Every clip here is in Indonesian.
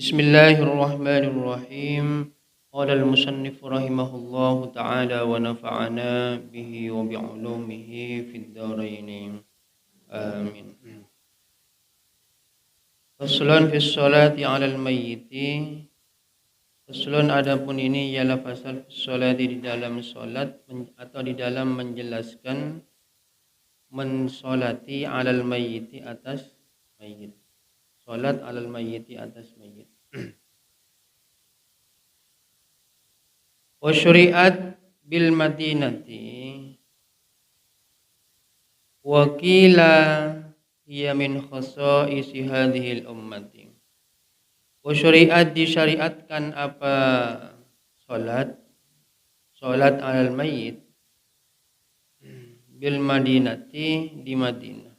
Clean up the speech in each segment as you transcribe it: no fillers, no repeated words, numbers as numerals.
Bismillahirrahmanirrahim. Qala al-musannif rahimahullahu ta'ala wa nafa'ana bihi wa bi'ulumihi fid dharain. Amin. Faslun fi sholati 'alal mayyiti. Faslun adapun ini ialah pasal sholati di dalam salat atau di dalam menjelaskan mensolati 'alal mayyiti atas mayyit. Salat 'alal mayyiti atas mayyit. Wa syuri'at bil madinati wa qila hiya min khasa'isi hadhil ummati. Wa syuri'at disyariatkan apa salat alal mayyit bil madinati di Madinah.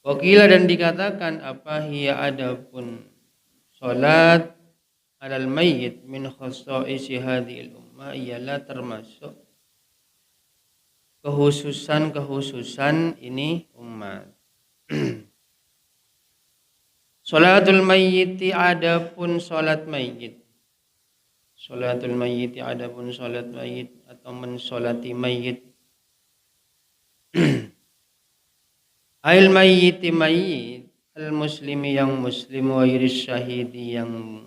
Wa qila dan dikatakan apa hiya adapun salat alal mayyit min khasa'isi hadhil ummah ialah termasuk kehususan ini umat. Salatul mayyiti adapun salat mayyit. Salatul mayyiti adapun salat mayyit atau mensolati mayyit. Ail mayyiti mayyit al muslimi yang muslim wa iris syahidi yang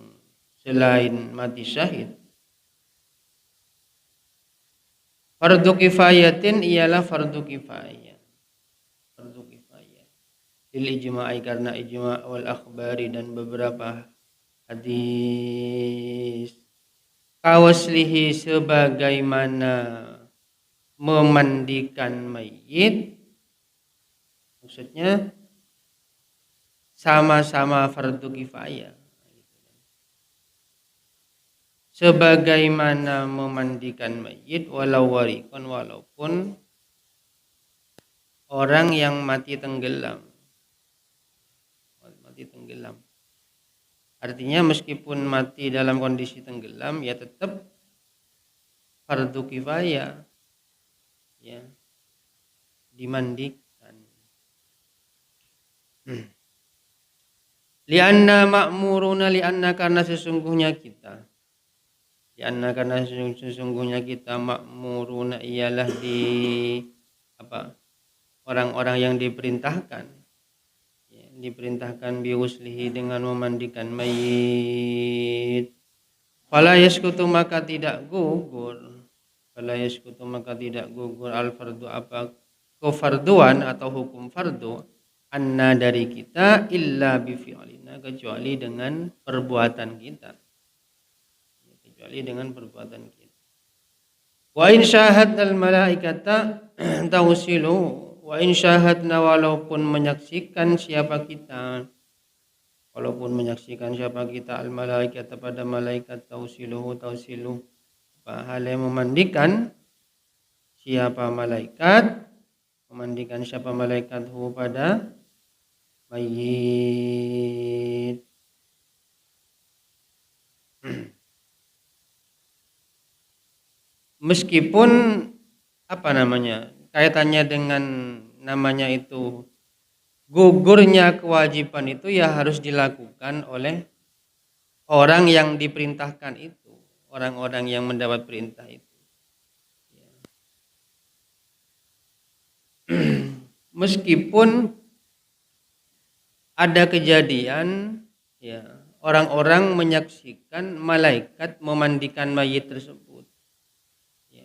selain mati syahid. Fardu kifayatin ialah fardu kifayah. Fardu kifayah. Lil ijma'i karena ijma' wal akhbari dan beberapa hadis. Kawaslihi sebagaimana memandikan mayit. Maksudnya sama-sama fardu kifayah. Sebagaimana memandikan mayit walaupun orang yang mati tenggelam. Artinya meskipun mati dalam kondisi tenggelam ya tetap fardu kifayah ya dimandikan. Lianna ma'muruna lianna karena sesungguhnya kita karena sesungguhnya kita makmuruna ialah orang-orang yang diperintahkan biuslihi dengan memandikan mayit. Fala yaskutu maka tidak gugur al fardu apa kefarduan atau hukum fardu anna dari kita illa bi fi'lina kecuali dengan perbuatan kita. Perbuatan kita. Wa in syahadnal malaikata tausilu wa in syahadna walaupun menyaksikan siapa kita al malaikata pada malaikat tausilu hal yang memandikan siapa malaikat pada mayit. Meskipun kaitannya dengan namanya itu gugurnya kewajiban itu ya harus dilakukan oleh orang yang diperintahkan itu, orang-orang yang mendapat perintah itu. Meskipun ada kejadian ya orang-orang menyaksikan malaikat memandikan mayit tersebut.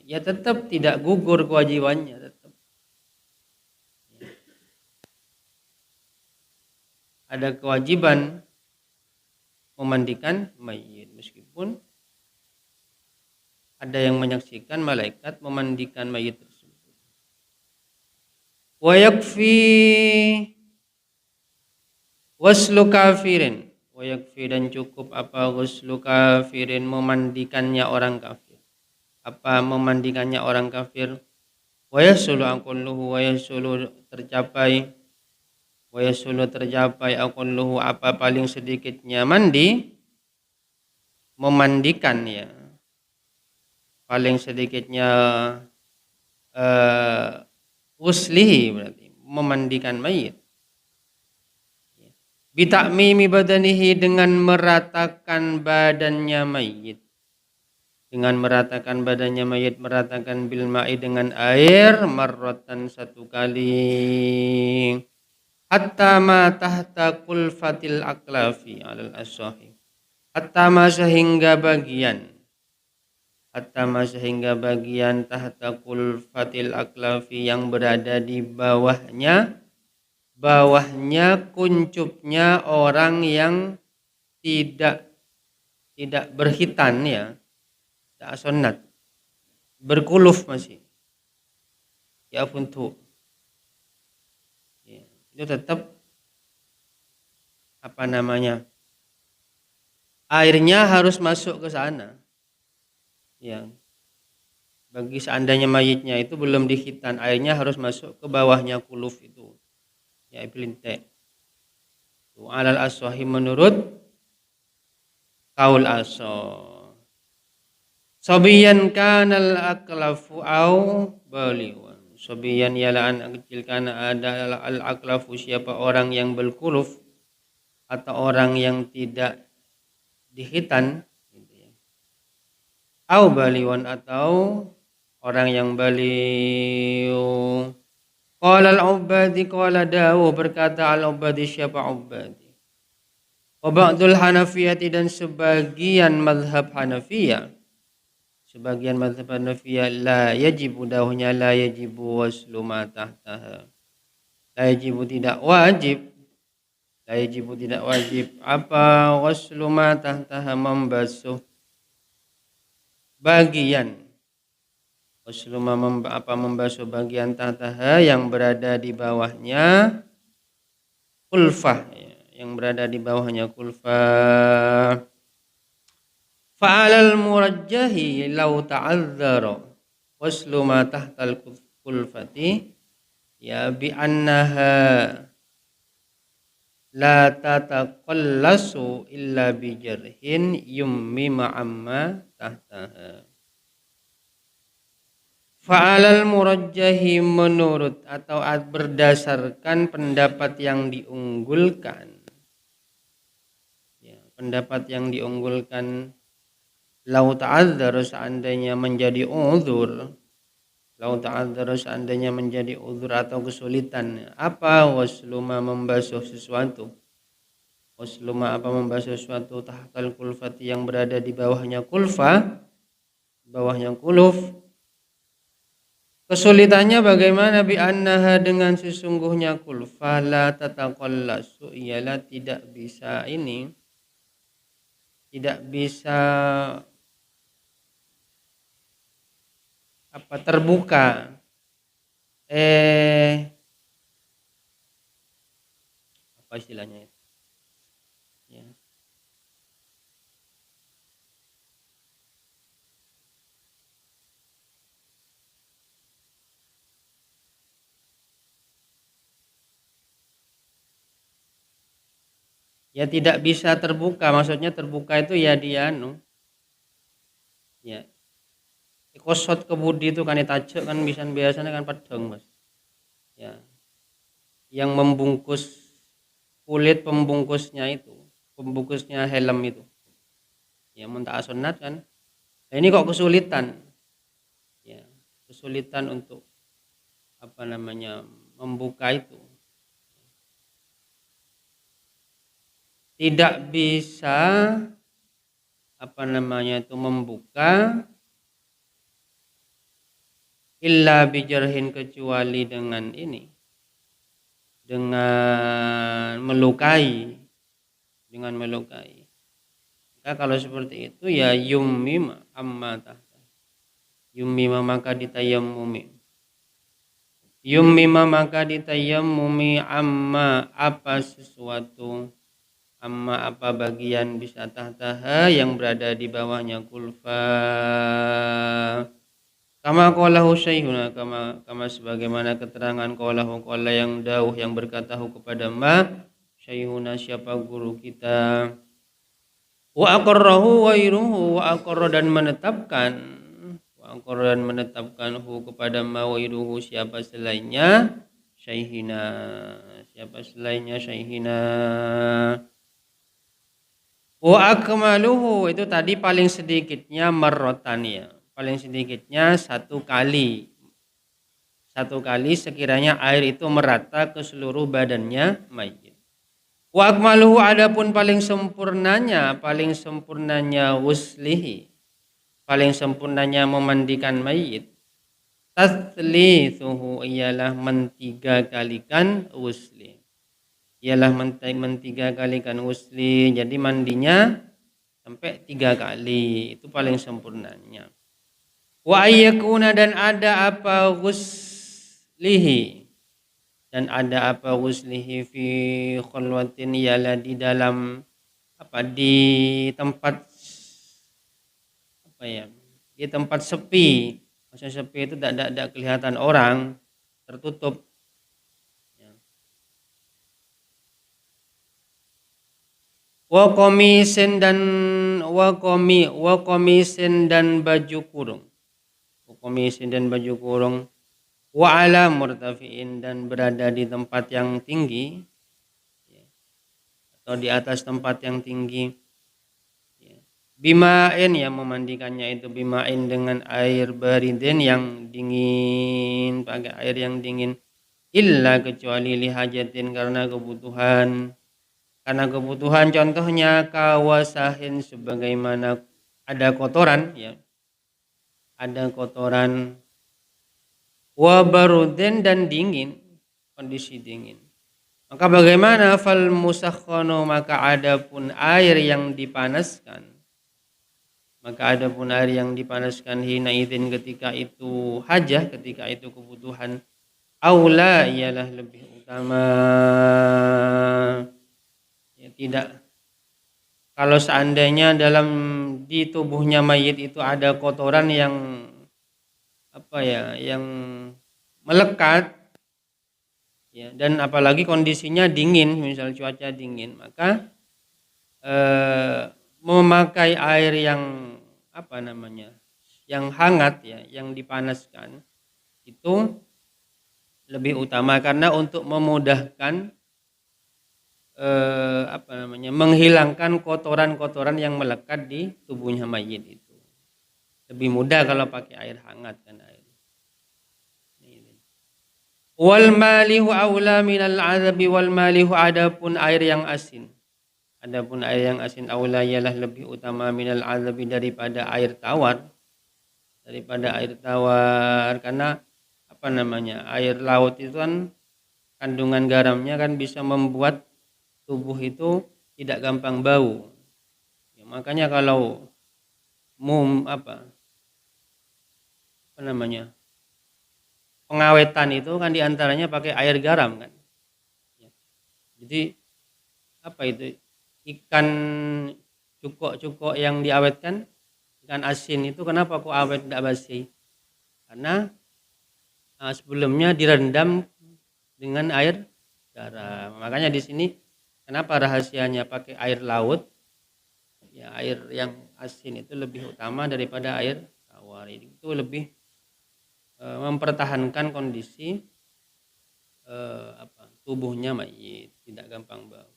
Ya tetap tidak gugur kewajibannya tetap. Ada kewajiban memandikan mayit meskipun ada yang menyaksikan malaikat memandikan mayit tersebut. Wa yakfi waslu kafirin. Wa yakfi dan cukup apa waslu kafirin memandikannya orang kafir. Apa memandikannya orang kafir wa yasulu tercapai aqalluhu apa paling sedikitnya memandikan ya paling sedikitnya uslihi berarti memandikan mayit Bitakmimi badanihi, dengan meratakan badannya mayit. Dengan meratakan badannya mayit, meratakan bil ma'i dengan air, marratan satu kali. Hatta ma tahta kulfatil aklafi alal as-sahih. Hatta ma sehingga bagian tahta kulfatil aklafi, yang berada di bawahnya kuncupnya orang yang tidak berhitan, ya, tidak sunat, berkuluf masih, ya untuk, ya, itu tetap airnya harus masuk ke sana, ya. Bagi seandainya mayitnya itu belum dihitan, airnya harus masuk ke bawahnya kuluf itu, ya, ipelintek. Alal as-sahih, menurut kaul as-sahih. Sobiyan kanal aklafu au baliwan. Sobiyan ialah anak kecil, karena adalah al-aklafu siapa orang yang berkuluf atau orang yang tidak dihitan, gitu ya. Au baliwan, atau orang yang baliu. Qala al-Ubadi, qala Dawu, berkata al-Ubadi, siapa Ubadi. Wa ba'dul Hanafiyati, dan sebagian mazhab Hanafiyah. Sebagian mazhab Hanafiyah, la yajibu, dawuhnya la yajibu waslu ma tahtaha. La yajibu, tidak wajib. La yajibu, tidak wajib. Apa? Waslu ma tahtaha, membasuh bagian. Waslu ma, membasuh bagian tahtaha, yang berada di bawahnya kulfah, ya, yang berada di bawahnya kulfah. Fa'alal murajjahi law ta'azzara waslu ma tahtal kulfati, ya, bi annaha la tataqallasu illa bi jarhin yummi ma'amma tahtaha. Fa'alal murajjahi, menurut atau berdasarkan pendapat yang diunggulkan, ya, pendapat yang diunggulkan. Lau ta'adzara, seandainya menjadi uzur. Lau ta'adzara, seandainya menjadi uzur atau kesulitan. Apa? Wasluma, membasuh sesuatu. Wasluma, membasuh sesuatu, tahtal kulfati, yang berada di bawahnya kulfa, bawahnya kuluf. Kesulitannya bagaimana? Bi annaha, dengan sesungguhnya kulfa, la tataqallasu, ialah tidak bisa terbuka, apa istilahnya itu, ya. Ya, tidak bisa terbuka, maksudnya terbuka itu ya dia ya, kosot kebudi itu kan ditajak kan, biasanya kan pedang, Mas, ya, yang membungkus kulit, pembungkusnya helm itu, ya, muntah sunat kan. Nah, ini kok kesulitan, ya, kesulitan untuk membuka itu, tidak bisa membuka illa bijarhin, kecuali dengan melukai. Maka kalau seperti itu, ya, yummima amma tahta, yummima maka ditayammumi, amma apa sesuatu, amma apa bagian, bisa tahtaha, yang berada di bawahnya kulfa. Kama qalahu syaihuna, kama sebagaimana keterangan qalahu, qala yang dawuh, yang berkatahu kepada syaihuna, siapa guru kita. Wa aqarrahu wairuhu, wa aqarra, dan menetapkan hu kepada wairuhu, siapa selainnya, Syaihina. Siapa selainnya Syaihina? Wa akmaluhu itu tadi paling sedikitnya marrotan ya. Paling sedikitnya satu kali. Satu kali sekiranya air itu merata ke seluruh badannya mayit. Wa akmaluhu adapun paling sempurnanya wuslihi. Paling sempurnanya memandikan mayit. Taslithuhu ialah mentiga kalikan wusli. Ialah mentiga kalikan wusli. Jadi mandinya sampai 3 kali. Itu paling sempurnanya. Wa ayyakuna dan ada apa wuslihi. Dan ada apa wuslihi fi khulwatin ialah di dalam di tempat di tempat sepi. Maksudnya sepi itu tidak kelihatan orang, tertutup. Ya. Wa komisin dan baju kurung. Wa komisin dan baju kurung. Wa ala murtafiin dan berada di tempat yang tinggi ya, atau di atas tempat yang tinggi. Ya. Bima'in yang memandikannya itu bima'in dengan air baridin yang dingin, pakai air yang dingin. Illa kecuali lihajatin karena kebutuhan. Karena kebutuhan contohnya kawasahin sebagaimana ada kotoran ya. Ada kotoran wa barudin dan dingin, kondisi dingin. Maka bagaimana fal musakhkhanu maka adapun air yang dipanaskan. Maka adapun air yang dipanaskan hina idzin ketika itu hajah, ketika itu kebutuhan aula ialah lebih utama. Ya, tidak kalau seandainya dalam di tubuhnya mayit itu ada kotoran yang yang melekat ya, dan apalagi kondisinya dingin, misal cuaca dingin, maka memakai air yang yang hangat ya, yang dipanaskan itu lebih utama karena untuk memudahkan menghilangkan kotoran-kotoran yang melekat di tubuhnya mayit itu. Lebih mudah kalau pakai air hangat kan air. Wal malihu aula minal azabi wal malihu adapun air yang asin. Adapun air yang asin aula ialah lebih utama minal azabi daripada air tawar. Daripada air tawar karena air laut itu kan kandungan garamnya kan bisa membuat tubuh itu tidak gampang bau. Ya, makanya kalau pengawetan itu kan diantaranya pakai air garam kan. Ya. Jadi ikan cuko yang diawetkan, ikan asin itu kenapa kok awet tidak basi? Karena sebelumnya direndam dengan air garam. Makanya di sini kenapa rahasianya pakai air laut? Ya, air yang asin itu lebih utama daripada air tawar. Itu lebih mempertahankan kondisi tubuhnya mayit, tidak gampang bau.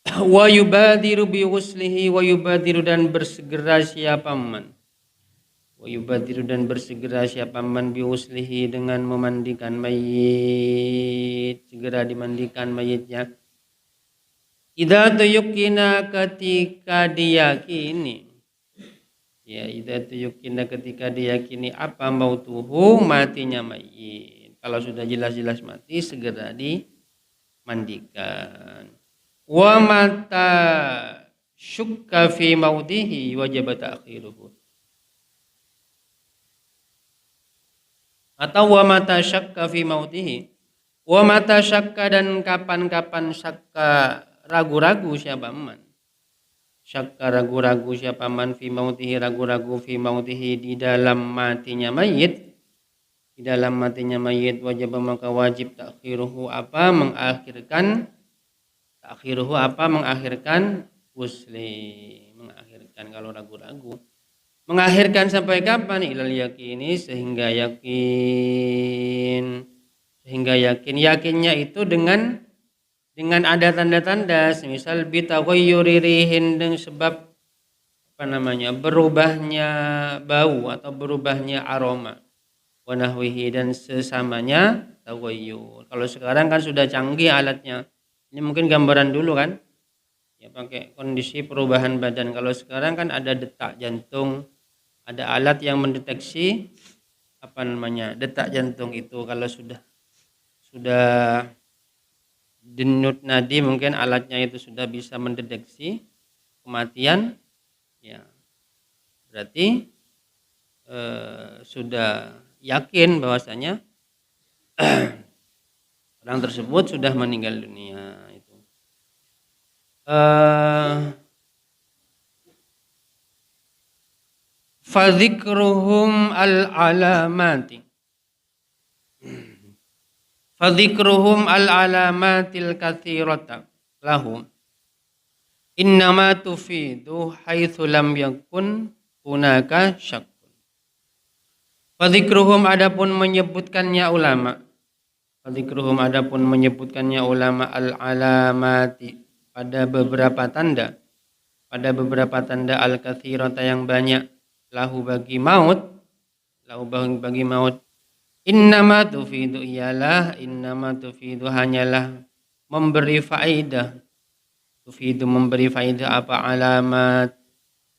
Wa yubadiru bi ghuslihi wa yubadiru dan bersegera siapa man. Wa yubadiru dan bersegera siapa man bi ghuslihi dengan memandikan mayit, segera dimandikan mayitnya. Idza tuyukina ketika diyakini. Ya, idza tuyukina ketika diyakini apa mautuhu matinya mayit. Kalau sudah jelas-jelas mati segera dimandikan. Wa mata syukka fi mautihi wajib ta'khiruhu. Atau wa mata syakka fi mautihi. Wa mata syakka dan kapan-kapan syakka ragu-ragu siapa man. Syakka ragu-ragu siapa man fi mautihi ragu-ragu fi mautihi di dalam matinya mayit. Di dalam matinya mayit wajib maka wajib ta'khiruhu mengakhirkan wusli, mengakhirkan kalau ragu-ragu. Mengakhirkan sampai kapan? Ilal yakini sehingga yakin. sehingga yakin. Yakinnya itu dengan ada tanda-tanda, misal bitaghayyuri rihin, dengan sebab berubahnya bau atau berubahnya aroma, wa nahwihi, dan sesamanya taghayyur. Kalau sekarang kan sudah canggih alatnya. Ini mungkin gambaran dulu kan, ya pakai kondisi perubahan badan. Kalau sekarang kan ada detak jantung, ada alat yang mendeteksi detak jantung itu. Kalau sudah denyut nadi, mungkin alatnya itu sudah bisa mendeteksi kematian, ya berarti sudah yakin bahwasanya orang tersebut sudah meninggal dunia. Itu fadzikruhum al-alamati, fadzikruhum al-alamatil katsirata lahum innama tufidu haitsu lam yakun hunaka syak. Fadzikruhum, adapun menyebutkannya ulama, fadzikruhum adapun menyebutkannya ulama al-alamati, pada beberapa tanda, al-katsirata yang banyak, lahu bagi maut, innama tufidu ialah, innama tufidu hanyalah memberi faidah, tufidu memberi faidah apa, alamat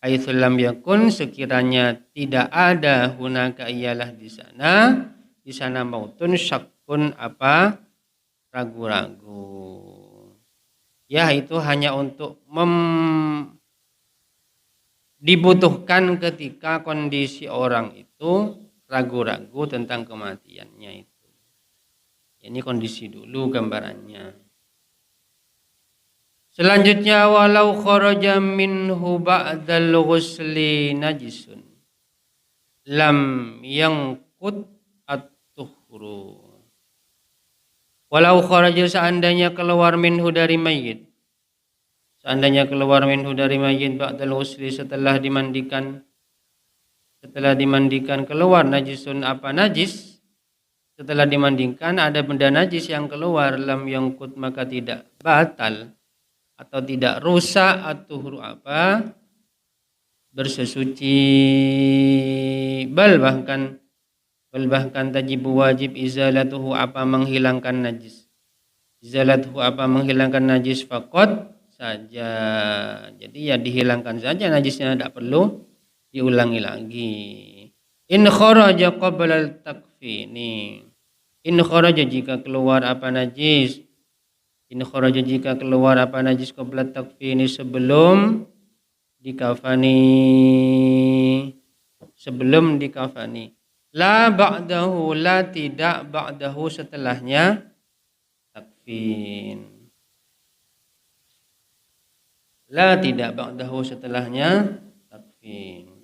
haitsu lam yakun, sekiranya tidak ada, hunaka ialah di sana mautun, syakkun apa, ragu-ragu. Ya, itu hanya untuk dibutuhkan ketika kondisi orang itu ragu-ragu tentang kematiannya itu. Ini kondisi dulu gambarannya. Selanjutnya, walau kharaja minhu ba'dal ghusli najisun lam yangqut at-tuhru. Walau kharaja, seandainya keluar minhu dari mayit, ba'dal ghusli, setelah dimandikan, keluar najisun apa, najis, setelah dimandikan ada benda najis yang keluar, lam yangqut, maka tidak batal atau tidak rusak at-tuhru apa, bersesuci, bal bahkan tajibu wajib izalatuhu apa, menghilangkan najis, izalatuhu apa, menghilangkan najis, faqat saja. Jadi ya dihilangkan saja najisnya, tidak perlu diulangi lagi. In kharaja qabla al-takfini, in kharaja, jika keluar apa najis, in kharaja jika keluar apa najis, qabla takfini, sebelum dikafani, la ba'dahu, la tidak, ba'dahu setelahnya takfin, la tidak ba'dahu setelahnya takfin.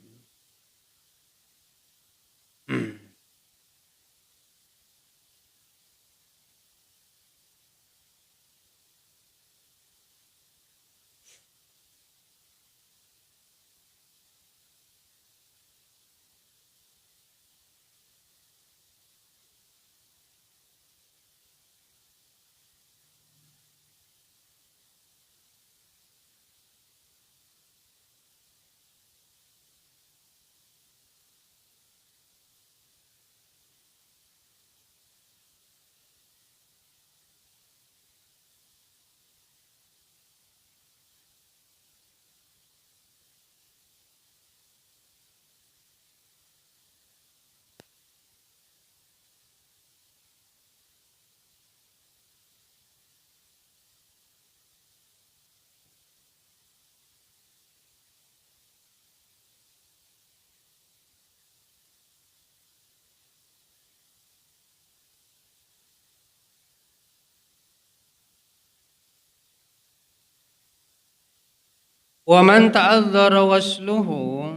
Wa man ta'adzara wasluhu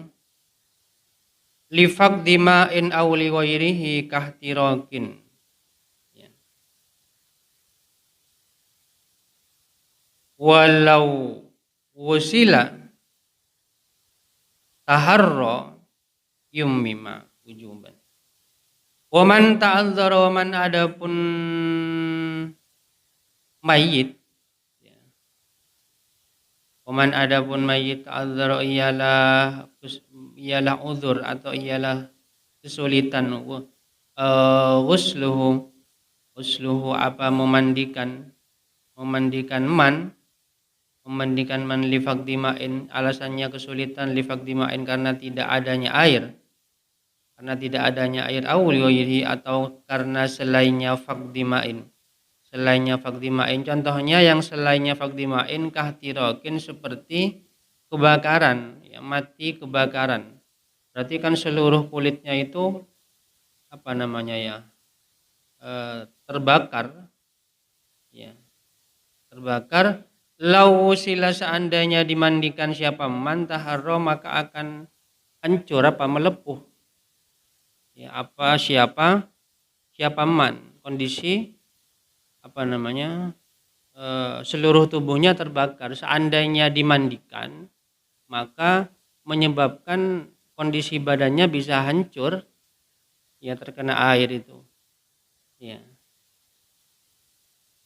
li faqdi ma'in aw li ghairihi kahtirakin, ya. Walau wusila taharra yummima wujuban, Waman ta'adzara, waman adapun mayit, ya. Waman adapun mayit ta'adzara ialah uzur atau ialah kesulitan ghusluhu apa memandikan man lifaqdimain, alasannya kesulitan lifaqdimain karena tidak adanya air awli atau karena selainnya faqdimain contohnya yang selainnya faqdimain kahtirokin seperti kebakaran, ya, mati kebakaran, berarti kan seluruh kulitnya itu apa namanya ya, terbakar, ya, terbakar. Lau sila seandainya dimandikan siapa man taharro maka akan hancur apa melepuh, ya, apa siapa man, kondisi apa namanya, seluruh tubuhnya terbakar. Seandainya dimandikan maka menyebabkan kondisi badannya bisa hancur, ya, terkena air itu, ya,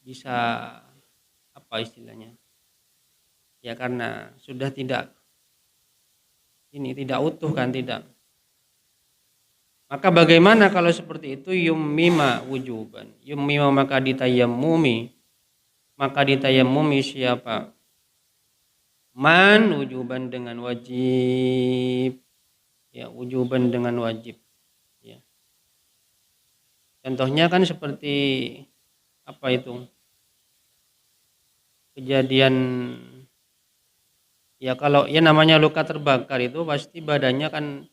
bisa apa istilahnya, ya, karena sudah tidak utuh kan, tidak. Maka bagaimana kalau seperti itu? Yummima wujuban, yummima maka ditayammumi siapa man wujuban dengan wajib, ya, wujuban dengan wajib, ya. Contohnya kan seperti apa itu, kejadian, ya, kalau ya namanya luka terbakar itu pasti badannya kan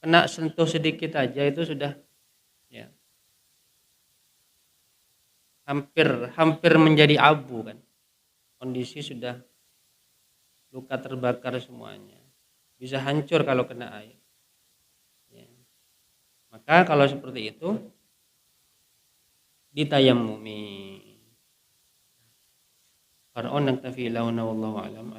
kena sentuh sedikit aja itu sudah, ya, hampir menjadi abu kan, kondisi sudah luka terbakar semuanya, bisa hancur kalau kena air, ya. Maka kalau seperti itu ditayammumi. Qara'un naktafi launa wallahu a'lam.